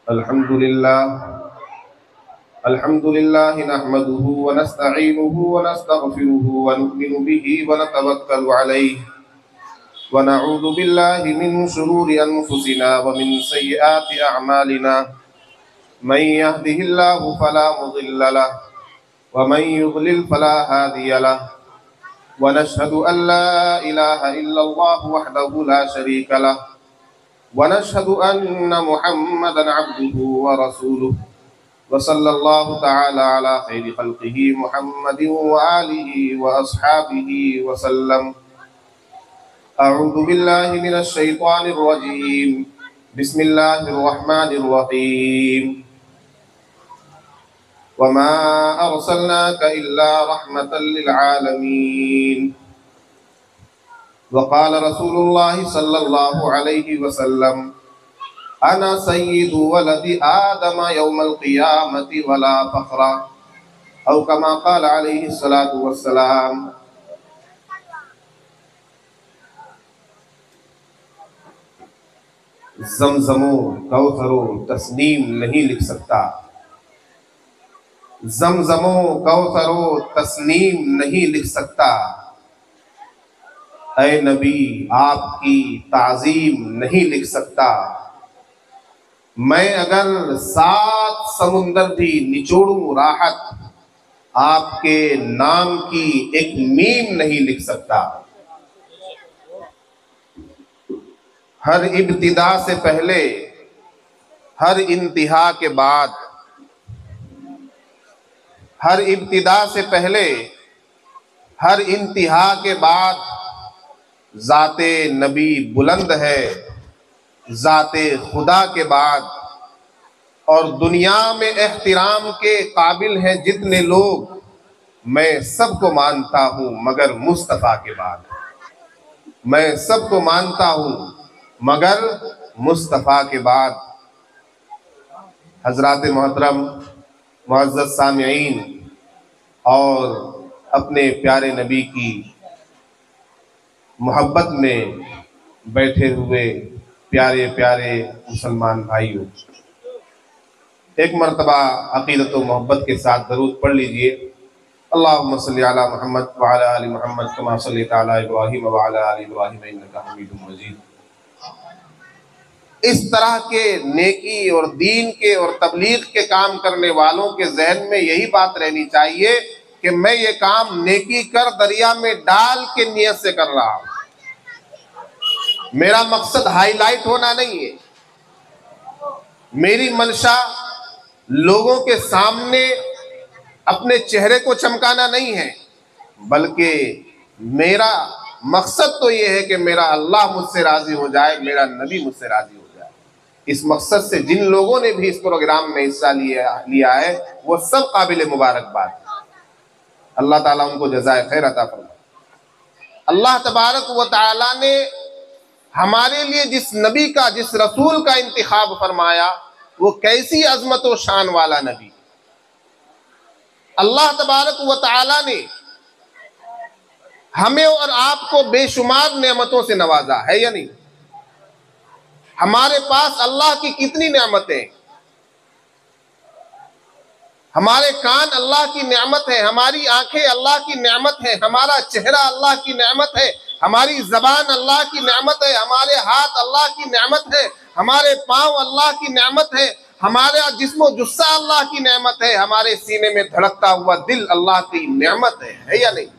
الحمد لله نحمده ونستعينه ونستغفره ونؤمن به ونتوكل عليه ونعوذ بالله من شرور أنفسنا ومن سيئات أعمالنا من يهده الله فلا مضل له ومن يضلل فلا هادي له ونشهد أن لا إله إلا الله وحده لا شريك له ونشهد أن محمدا عبده ورسوله وصلى الله تعالى على خير خلقه محمد وآله وأصحابه وسلم. أعوذ بالله من الشيطان الرجيم. بسم الله الرحمن الرحيم. وما أرسلناك إلا رحمة للعالمين. وقال رسول الله صلى الله عليه وسلم: أنا سيد ولد آدم يوم القيامة ولا فخر، أو كما قال عليه الصلاة والسلام. زمزم و کوثر و تسنیم نہیں لکھ سکتا، زمزم و کوثر و تسنیم نہیں لکھ سکتا. اے نبی آپ کی تعظیم نہیں لکھ سکتا. میں اگر 7 سمندر بھی نچوڑوں راحت، آپ کے نام کی ایک میم نہیں لکھ سکتا. ہر ابتدا سے پہلے، ہر انتہا کے بعد، ہر ابتدا سے پہلے، ہر انتہا کے بعد ذات نبی بلند ہے، ذات خدا کے بعد. اور دنیا میں احترام کے قابل ہیں جتنے لوگ، میں سب کو مانتا ہوں مگر مصطفیٰ کے بعد. میں سب کو مانتا ہوں مگر مصطفیٰ کے بعد. حضرات محترم، معزز سامعین، اور اپنے پیارے نبی کی محبت میں بیٹھے ہوئے پیارے پیارے مسلمان بھائیوں، ایک مرتبہ عقیدت و محبت کے ساتھ درود پڑھ لیجئے. اللہم صلی علی محمد وعلی آل محمد کما صلیت علی ابراہیم وعلی آل ابراہیم انک حمید مجید. اس طرح کے نیکی اور دین کے اور تبلیغ کے کام کرنے والوں کے ذہن میں یہی بات رہنی چاہیے کہ میں یہ کام نیکی کر دریا میں ڈال کے نیت سے کر رہا ہوں. میرا مقصد ہائی لائٹ ہونا نہیں ہے. میری منشا لوگوں کے سامنے اپنے چہرے کو چمکانا نہیں ہے، بلکہ میرا مقصد تو یہ ہے کہ میرا اللہ مجھ سے راضی ہو جائے، میرا نبی مجھ سے راضی ہو جائے. اس مقصد سے جن لوگوں نے بھی اس پروگرام میں حصہ لیا ہے وہ سب قابل مبارکباد. اللہ تعالیٰ ان کو جزائے خیر عطا فرمائے. اللہ تبارک و تعالیٰ نے ہمارے لیے جس نبی کا، جس رسول کا انتخاب فرمایا، وہ کیسی عظمت و شان والا نبی. اللہ تبارک و تعالیٰ نے ہمیں اور آپ کو بے شمار نعمتوں سے نوازا ہے یا نہیں؟ ہمارے پاس اللہ کی کتنی نعمتیں. ہمارے کان اللہ کی نعمت ہے، ہماری آنکھیں اللہ کی نعمت ہے، ہمارا چہرہ اللہ کی نعمت ہے، ہماری زبان اللہ کی نعمت ہے، ہمارے ہاتھ اللہ کی نعمت ہے، ہمارے پاؤں اللہ کی نعمت ہے، ہمارا جسم و جثہ اللہ کی نعمت ہے، ہمارے سینے میں دھڑکتا ہوا دل اللہ کی نعمت ہے یا نہیں؟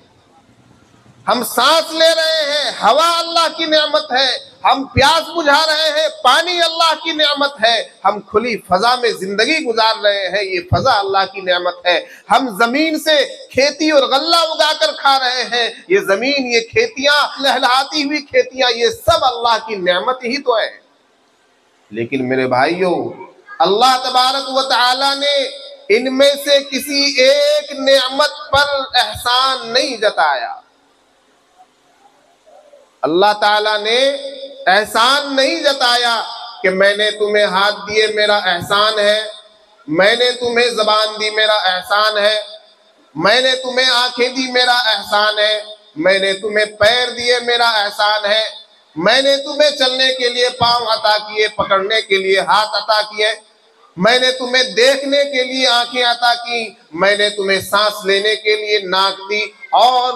ہم سانس لے رہے ہیں، ہوا اللہ کی نعمت ہے. ہم پیاس بجھا رہے ہیں، پانی اللہ کی نعمت ہے. ہم کھلی فضا میں زندگی گزار رہے ہیں، یہ فضا اللہ کی نعمت ہے. ہم زمین سے کھیتی اور غلہ اگا کر کھا رہے ہیں، یہ زمین، یہ کھیتیاں، لہلہاتی ہوئی کھیتیاں، یہ سب اللہ کی نعمت ہی تو ہے. لیکن میرے بھائیوں، اللہ تبارک و تعالی نے ان میں سے کسی ایک نعمت پر احسان نہیں جتایا. اللہ تعالیٰ نے احسان نہیں جتایا کہ میں نے تمہیں ہاتھ دیے میرا احسان ہے، میں نے تمہیں زبان دی میرا احسان ہے، میں نے تمہیں آنکھیں دی میرا احسان ہے، میں نے تمہیں پیر دیے میرا احسان ہے، میں نے تمہیں چلنے کے لیے پاؤں عطا کیے، پکڑنے کے لیے ہاتھ عطا کیے. میں نے تمہیں دیکھنے کے لیے آنکھیں عطا کی، میں نے تمہیں سانس لینے کے لیے ناک دی اور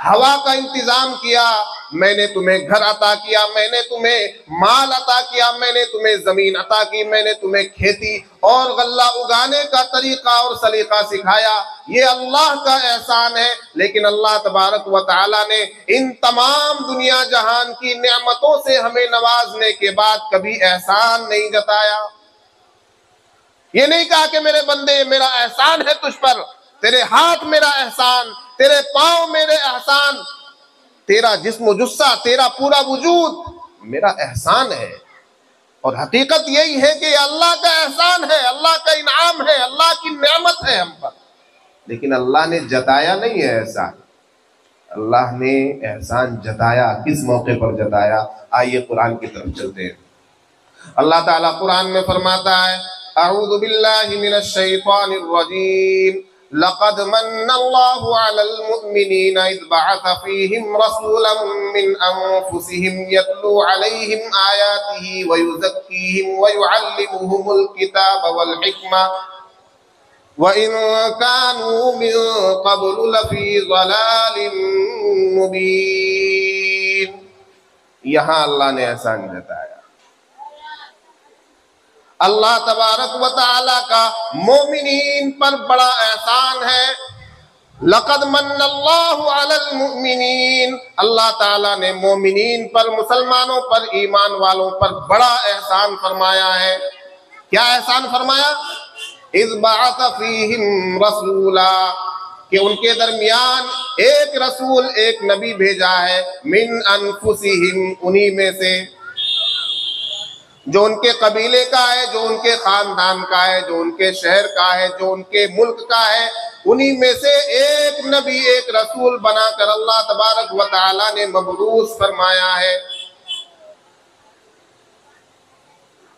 ہوا کا انتظام کیا، میں نے تمہیں گھر عطا کیا، میں نے تمہیں مال عطا کیا، میں نے تمہیں زمین عطا کی، میں نے تمہیں کھیتی اور غلہ اگانے کا طریقہ اور سلیقہ سکھایا۔ یہ اللہ کا احسان ہے۔ لیکن اللہ تبارک و تعالی نے ان تمام دنیا جہان کی نعمتوں سے ہمیں نوازنے کے بعد کبھی احسان نہیں جتایا۔ یہ نہیں کہا کہ میرے بندے میرا احسان ہے تجھ پر، تیرے ہاتھ میرا احسان، تیرے پاؤں میرے احسان، تیرا جسم و جثہ، تیرا پورا وجود میرا احسان ہے۔ اور حقیقت یہی ہے کہ یہ اللہ کا احسان ہے، اللہ کا انعام ہے، اللہ کی نعمت ہے ہم پر۔ لیکن اللہ نے جتایا نہیں ہے احسان، اللہ نے احسان جتایا۔ کس موقع پر جتایا؟ آئیے قرآن کی طرف چلتے ہیں۔ اللہ تعالیٰ قرآن میں فرماتا ہے اعوذ باللہ من الشیطان الرجیم لقد من اللہ علی المؤمنین اذ بعث فیہم رسولا من انفسہم یتلو علیہم آیاتہ ویزکیہم ویعلمہم الکتاب والحکمہ وَإِن كَانُوا مِن قَبْلُ لَفِي ضَلَالٍ مُبِينٍ۔ یہاں اللہ نے احسان جتایا۔ اللہ تبارک و تعالی کا مومنین پر بڑا احسان ہے۔ لَقَدْ مَنَّ اللَّهُ عَلَى الْمُؤْمِنِينَ، اللہ تعالیٰ نے مومنین پر، مسلمانوں پر، ایمان والوں پر بڑا احسان فرمایا ہے۔ کیا احسان فرمایا؟ اذ بعث فیہم رسولا، کہ ان کے درمیان ایک رسول، ایک نبی بھیجا ہے، من انفسہم، انہی میں سے، جو ان کے قبیلے کا ہے، جو ان کے خاندان کا ہے، جو ان کے شہر کا ہے، جو ان کے ملک کا ہے، انہی میں سے ایک نبی، ایک رسول بنا کر اللہ تبارک و تعالی نے مبعوث فرمایا ہے۔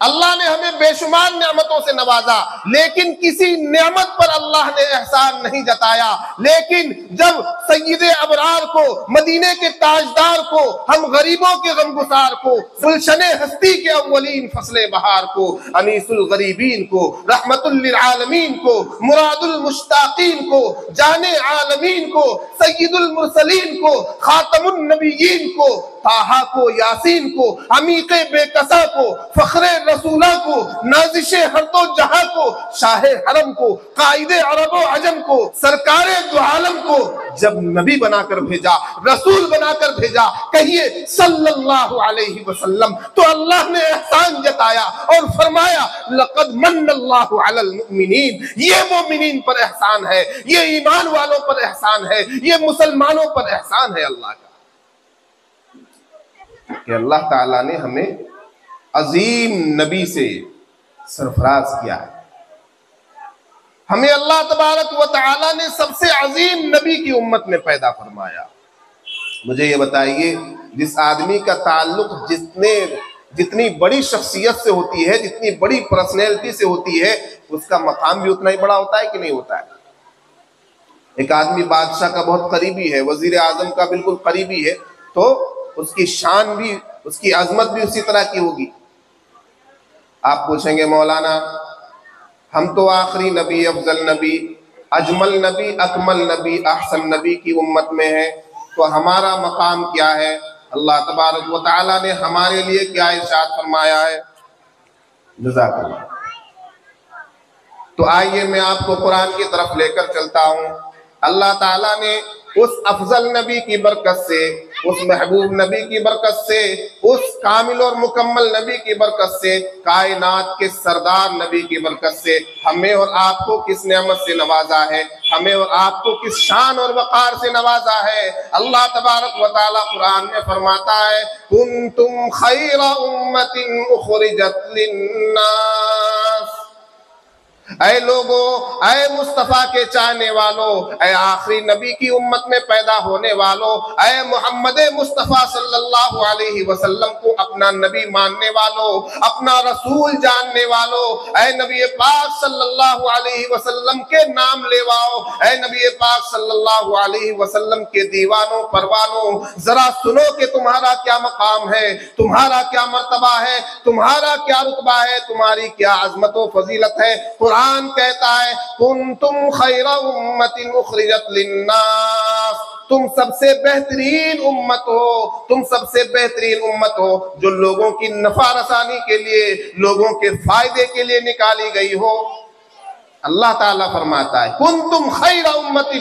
اللہ نے ہمیں بے شمار نعمتوں سے نوازا، لیکن کسی نعمت پر اللہ نے احسان نہیں جتایا۔ لیکن جب سید ابرار کو، مدینے کے تاجدار کو، ہم غریبوں کے غمگسار کو، گلشن ہستی کے اولین فصل بہار کو، انیس الغریبین کو، رحمت للعالمین کو، مراد المشتاقین کو، جان عالمین کو، سید المرسلین کو، خاتم النبیین کو، طٰہٰ کو، یاسین کو، عمیق بے کسا کو، فخر رسولہ کو، نازش ہر دو جہاں کو، شاہ حرم کو، قائد عرب و عجم کو، سرکار دو عالم کو جب نبی بنا کر بھیجا، رسول بنا کر بھیجا، کہیے صلی اللہ علیہ وسلم، تو اللہ نے احسان جتایا اور فرمایا لقد من اللہ علی المؤمنین، یہ مومنین پر احسان ہے، یہ ایمان والوں پر احسان ہے، یہ مسلمانوں پر احسان ہے اللہ کا، کہ اللہ تعالیٰ نے ہمیں عظیم نبی سے سرفراز کیا ہے۔ ہمیں اللہ تبارک و تعالیٰ نے سب سے عظیم نبی کی امت میں پیدا فرمایا۔ مجھے یہ بتائیے، جس آدمی کا تعلق جتنی بڑی شخصیت سے ہوتی ہے، جتنی بڑی پرسنالٹی سے ہوتی ہے، اس کا مقام بھی اتنا ہی بڑا ہوتا ہے کہ نہیں ہوتا ہے؟ ایک آدمی بادشاہ کا بہت قریبی ہے، وزیر اعظم کا بالکل قریبی ہے، تو اس کی شان بھی، اس کی عظمت بھی اسی طرح کی ہوگی۔ آپ پوچھیں گے مولانا ہم تو آخری نبی، افضل نبی، اجمل نبی، اکمل نبی، احسن نبی کی امت میں ہیں، تو ہمارا مقام کیا ہے؟ اللہ تبارک و تعالیٰ نے ہمارے لیے کیا ارشاد فرمایا ہے؟ جزاک اللہ۔ تو آئیے میں آپ کو قرآن کی طرف لے کر چلتا ہوں۔ اللہ تعالیٰ نے اس افضل نبی کی برکت سے، اس محبوب نبی کی برکت سے، اس کامل اور مکمل نبی کی برکت سے، کائنات کے سردار نبی کی برکت سے ہمیں اور آپ کو کس نعمت سے نوازا ہے، ہمیں اور آپ کو کس شان اور وقار سے نوازا ہے۔ اللہ تبارک و تعالیٰ قرآن میں فرماتا ہے کنتم خیر امت اخرجت للناس، اے لوگو، اے مصطفیٰ کے چاہنے والوں، اے آخری نبی کی امت میں پیدا ہونے والوں، اے محمد مصطفیٰ صلی اللہ علیہ وسلم کو اپنا نبی ماننے والوں، اپنا رسول جاننے والوں، اے نبی پاک صلی اللہ علیہ وسلم کے نام لیواؤ، اے نبی پاک صلی اللہ علیہ وسلم کے دیوانوں پروانوں، ذرا سنو کہ تمہارا کیا مقام ہے، تمہارا کیا مرتبہ ہے، تمہارا کیا رتبہ ہے، تمہاری کیا عظمت و فضیلت ہے۔ قرآن کہتا ہے کنتم خیر امت اخرجت للناس، تم سب سے بہترین امت ہو، تم سب سے بہترین امت ہو جو لوگوں کی نفع رسانی کے لیے، لوگوں کے فائدے کے لیے نکالی گئی ہو۔ اللہ تعالیٰ فرماتا ہے کنتم خیر امت،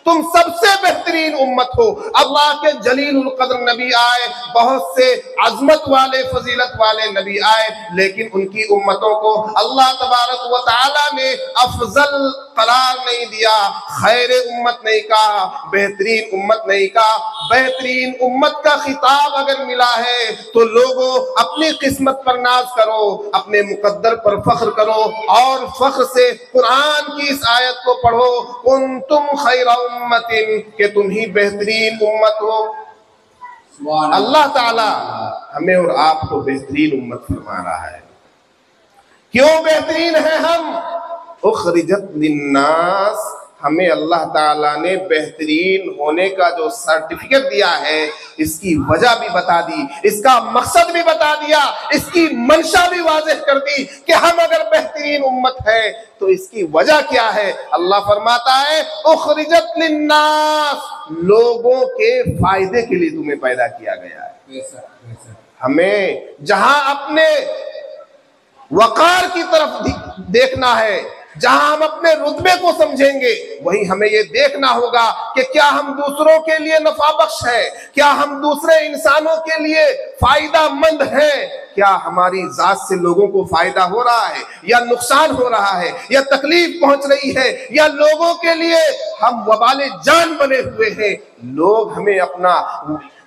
تم سب سے بہترین امت ہو۔ اللہ کے جلیل القدر نبی آئے، بہت سے عظمت والے فضیلت والے نبی آئے، لیکن ان کی امتوں کو اللہ تبارک و تعالیٰ نے افضل قرار نہیں دیا، خیر امت نہیں کہا، بہترین امت نہیں کہا۔ بہترین امت کا خطاب اگر ملا ہے تو لوگوں اپنی قسمت پر ناز کرو، اپنے مقدر پر فخر کرو، اور فخر سے قرآن کی اس آیت کو پڑھو کنتم خیر امت، کہ تم ہی بہترین امت ہو۔ اللہ تعالی ہمیں اور آپ کو بہترین امت فرما رہا ہے۔ کیوں بہترین ہیں ہم؟ اخرجت للناس، ہمیں اللہ تعالیٰ نے بہترین ہونے کا جو سرٹیفکیٹ دیا ہے اس کی وجہ بھی بتا دی، اس کا مقصد بھی بتا دیا، اس کی منشا بھی واضح کر دی کہ ہم اگر بہترین امت ہے تو اس کی وجہ کیا ہے۔ اللہ فرماتا ہے اخرجت للناس، لوگوں کے فائدے کے لیے تمہیں پیدا کیا گیا ہے۔ ہمیں جہاں اپنے وقار کی طرف دیکھنا ہے، جہاں ہم اپنے رتبے کو سمجھیں گے، وہیں ہمیں یہ دیکھنا ہوگا کہ کیا ہم دوسروں کے لیے نفع بخش ہے، کیا ہم دوسرے انسانوں کے لیے فائدہ مند ہیں، کیا ہماری ذات سے لوگوں کو فائدہ ہو رہا ہے یا نقصان ہو رہا ہے یا تکلیف پہنچ رہی ہے، یا لوگوں کے لیے ہم وبال جان بنے ہوئے ہیں۔ لوگ ہمیں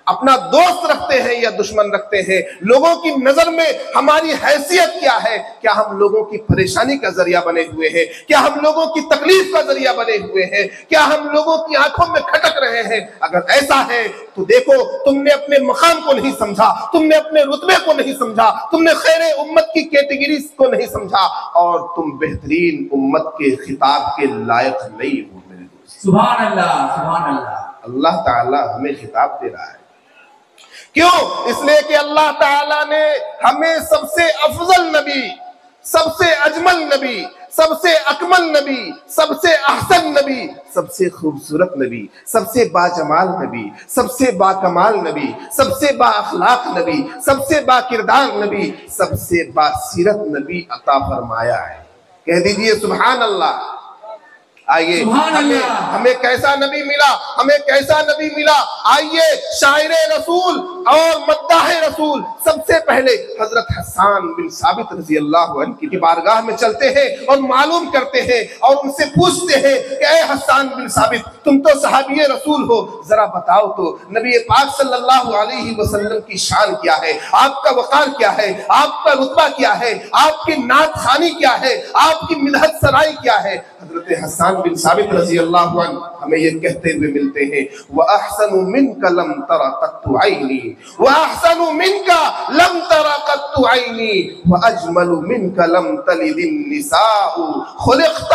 اپنا دوست رکھتے ہیں یا دشمن رکھتے ہیں، لوگوں کی نظر میں ہماری حیثیت کیا ہے، کیا ہم لوگوں کی پریشانی کا ذریعہ بنے ہوئے ہیں، کیا ہم لوگوں کی تکلیف کا ذریعہ بنے ہوئے ہیں، کیا ہم لوگوں کی آنکھوں میں کھٹک رہے ہیں؟ اگر ایسا ہے تو دیکھو تم نے اپنے مقام کو نہیں سمجھا، تم نے اپنے رتبے کو نہیں سمجھا، تم نے خیر امت کی کیٹیگریز کو نہیں سمجھا، اور تم بہترین امت کے خطاب کے لائق نہیں ہو میرے دوست۔ سبحان اللہ، سبحان اللہ۔ اللہ تعالیٰ ہمیں خطاب دے رہا ہے، کیوں؟ اس لیے کہ اللہ تعالیٰ نے ہمیں سب سے افضل نبی، سب سے اجمل نبی، سب سے اکمل نبی، سب سے احسن نبی، سب سے خوبصورت نبی، سب سے باجمال نبی، سب سے باکمال نبی، سب سے با اخلاق نبی، سب سے با کردار نبی، سب سے با سیرت نبی عطا فرمایا ہے۔ کہہ دیجئے سبحان اللہ۔ آئیے ہمیں کیسا نبی ملا، ہمیں کیسا نبی ملا؟ آئیے شاعر رسول اور مداح رسول سب سے پہلے حضرت حسان بن ثابت رضی اللہ عنہ کی بارگاہ میں چلتے ہیں اور معلوم کرتے ہیں اور ان سے پوچھتے ہیں کہ اے حسان بن ثابت، تم تو صحابی رسول ہو، ذرا بتاؤ تو نبی پاک صلی اللہ علیہ وسلم کی شان کیا ہے، آپ کا وقار کیا ہے، آپ کا رتبہ کیا ہے، آپ کی نعت خوانی کیا ہے، آپ کی مدحت سرائی کیا ہے؟ حضرت حسان بن ثابت رضی اللہ عنہ ہمیں یہ کہتے ہوئے ملتے ہیں وَأَحْسَنُ مِنْكَ لَمْ تَرَ قَطُّ عَيْنِي وَأَحْسَنُ مِنْكَ لَمْ تَرَ قَطُّ عَيْنِي وَأَجْمَلُ مِنْكَ لَمْ تَلِدِ النِّسَاءُ خُلِقْتَ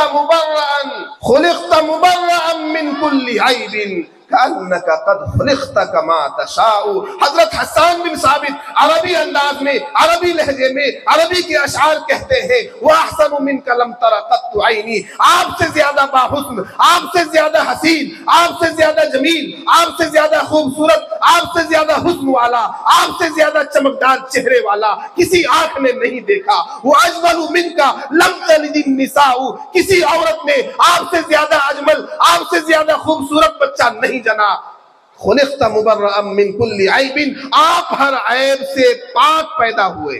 مُبَرَّأً مِنْ كُلِّ عَيْبٍ كَأَنَّكَ قَدْ خُلِقْتَ كَمَا تَشَاءُ۔ حضرت حسان بن ثابت عربی انداز میں، عربی لہجے میں، عربی کے اشعار کہتے ہیں وَأَحْسَنُ مِنْكَ لَمْ تَرَ قَطُّ عَيْنِي، آپ سے زیادہ باحسن، آپ سے زیادہ حسین، آپ سے زیادہ جمیل، آپ سے زیادہ خوبصورت، آپ سے زیادہ حسن والا، آپ سے زیادہ چمکدار چہرے والا کسی آنکھ نے نہیں دیکھا۔ وَأَجْمَلُ مِنْكَ لَمْ تَلِدِ النِّسَاءُ، کسی عورت نے آپ سے زیادہ اجمل، آپ سے زیادہ خوبصورت بچہ نہیں جنا۔ خلقت مبرأ من کل عیب، آپ ہر عیب سے پاک پیدا ہوئے۔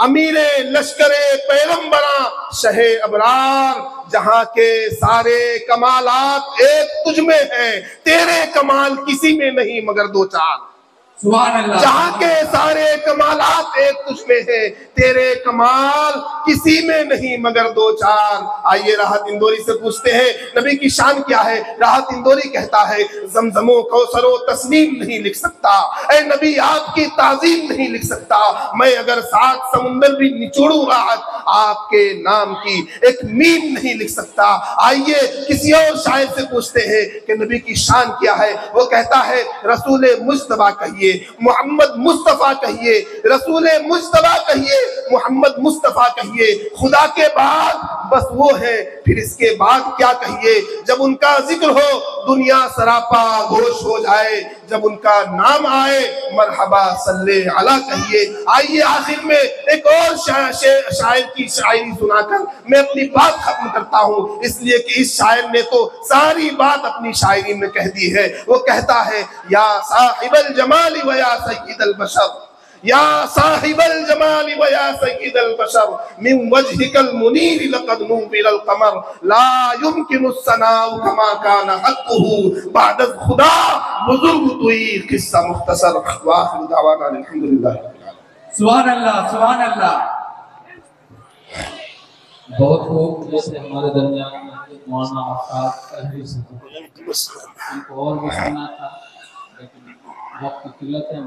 امیر لشکر پیغمبراں شہ ابرار، جہاں کے سارے کمالات ایک تجھ میں ہیں، تیرے کمال کسی میں نہیں مگر دو چار۔ سبحان اللہ۔ جہاں کے سارے کمالات ایک تجھ میں ہیں، تیرے کمال کسی میں نہیں مگر دو چار۔ آئیے راحت اندوری سے پوچھتے ہیں نبی کی شان کیا ہے؟ راحت اندوری کہتا ہے زمزم و کوثر و تسنیم نہیں لکھ سکتا، اے نبی آپ کی تعظیم نہیں لکھ سکتا، میں اگر 7 سمندر بھی نچوڑوں راحت آپ کے نام کی ایک میم نہیں لکھ سکتا۔ آئیے کسی اور شاعر سے پوچھتے ہیں کہ نبی کی شان کیا ہے؟ وہ کہتا ہے رسول مجتبیٰ کہیے، محمد مصطفیٰ کہیے، رسول مجتبیٰ کہیے، محمد مصطفیٰ کہیے، خدا کے بعد بس وہ ہے، پھر اس کے بعد کیا کہیے؟ جب ان کا ذکر ہو دنیا سراپا گوش ہو جائے، جب ان کا نام آئے مرحبا صلی علی کہیے۔ آئیے آخر میں ایک اور شاعر کی شاعری سنا کر میں اپنی بات ختم کرتا ہوں، اس لیے کہ اس شاعر نے تو ساری بات اپنی شاعری میں کہہ دی ہے۔ وہ کہتا ہے یا صاحب الجمال و یا سید البشر، یا صاحب الجمال و یا سید البشر، من وجهك المنیر لقد نور القمر، لا يمكن الثناء كما كان حقه بعد خدا، بزرگ توئی قصہ مختصر۔ وآخر دعوانا الحمدللہ۔ سبحان اللہ، سبحان اللہ۔ بہت خوب، جیسے ہمارے درمیان مولانا آفاق تحریر سے ان کو اور بھی سنا تھا لیکن وقت کی قلت ہے۔